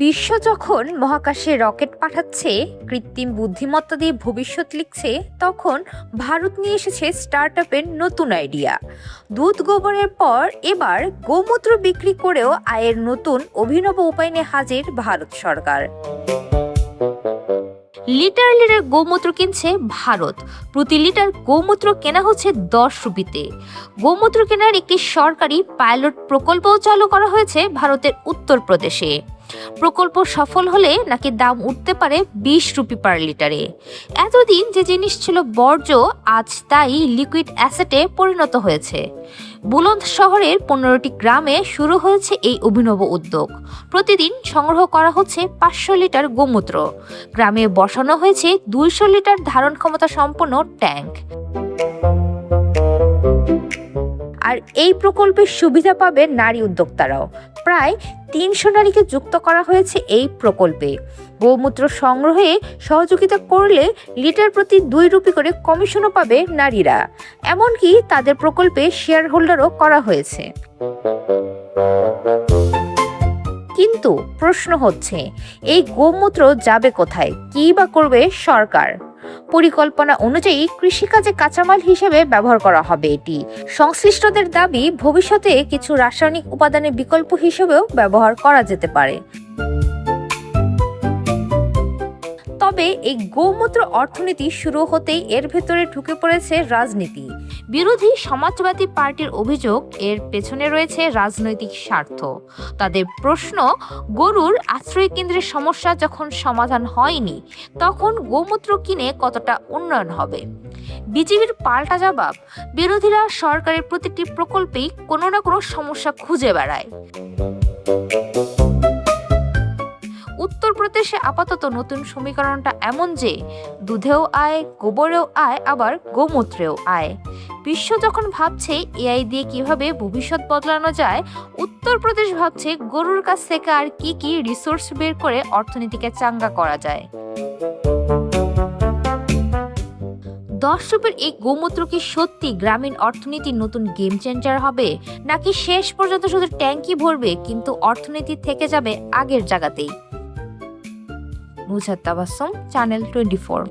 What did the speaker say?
বিশ্ব যখন মহাকাশে রকেট পাঠাচ্ছে, কৃত্রিম বুদ্ধিমত্তা দিয়ে ভবিষ্যৎ লিখছে, তখন ভারত নিয়ে এসেছে স্টার্টআপের নতুন আইডিয়া। দুধ গোবরের পর এবার গোমূত্র বিক্রি করেও আয়ের নতুন অভিনব উপায় নিয়ে হাজির ভারত সরকার। লিটার লিটার গোমূত্র কিনছে ভারত। প্রতি লিটার গোমূত্র কেনা হচ্ছে 10 রুপিতে। গোমূত্র কেনার একটি সরকারি পাইলট প্রকল্পও চালু করা হয়েছে ভারতের উত্তরপ্রদেশে। প্রকল্প সফল হলে নাকি দাম উঠতে পারে 20 রুপি পার লিটারে। এতদিন যে জিনিস ছিল বর্জ্য, আজ তাই লিকুইড অ্যাসেটে পরিণত হয়েছে। বুলন্দ শহরের 15টি গ্রামে শুরু হয়েছে এই অভিনব উদ্যোগ। প্রতিদিন সংগ্রহ করা হচ্ছে 500 লিটার গোমূত্র। গ্রামে বসানো হয়েছে 200 লিটার ধারণ ক্ষমতা সম্পন্ন ট্যাঙ্ক। আর এই প্রকল্পের সুবিধা পাবে নারী উদ্যোক্তারাও। প্রায় 300 নারীকে যুক্ত করা হয়েছে এই প্রকল্পে। গোমূত্র সংগ্রহে সহযোগিতা করলে লিটার প্রতি 2 রুপি করে কমিশনও পাবে নারীরা। এমনকি তাদের প্রকল্পে শেয়ার হোল্ডারও করা হয়েছে। কিন্তু প্রশ্ন হচ্ছে, এই গোমূত্র যাবে কোথায়? কী বা করবে সরকার? পরিকল্পনা অনুযায়ী কৃষিকাজে কাঁচামাল হিসেবে ব্যবহার করা হবে এটি। সংশ্লিষ্টদের দাবি, ভবিষ্যতে কিছু রাসায়নিক উপাদানের বিকল্প হিসেবেও ব্যবহার করা যেতে পারে। তবে এই গোমূত্র অর্থনীতি শুরু হতেই এর ভেতরে ঢুকে পড়েছে রাজনীতি। বিরোধী সমাজবাদী পার্টির অভিযোগ, এর পেছনে রয়েছে রাজনৈতিক স্বার্থ। তাদের প্রশ্ন, গরুর আশ্রয় কেন্দ্রের সমস্যা যখন সমাধান হয়নি, তখন গোমূত্র কিনে কতটা উন্নয়ন হবে? বিজেপির পাল্টা জবাব, বিরোধীরা সরকারের প্রতিটি প্রকল্পেই কোনো না কোনো সমস্যা খুঁজে বেড়ায়। উত্তরপ্রদেশে আপাতত নতুন সমীকরণটা এমন যে দুধেও আয়, গোবরেও আয়, আবার গোমূত্রেও আয়। বিশ্ব যখন ভাবছে এআই দিয়ে কিভাবে ভবিষ্যৎ বদলানো যায়, উত্তরপ্রদেশ ভাবছে গরুর কাছ থেকে আর কি কি রিসোর্স বের করে অর্থনীতিকে চাঙ্গা করা যায়। 10 রুপির এই গোমূত্র কি সত্যি গ্রামীণ অর্থনীতির নতুন গেম চেঞ্জার হবে, নাকি শেষ পর্যন্ত শুধু ট্যাঙ্কি ভরবে কিন্তু অর্থনীতি থেকে যাবে আগের জায়গাতেই? নুসরাত তাবাসসুম, চ্যানেল 24।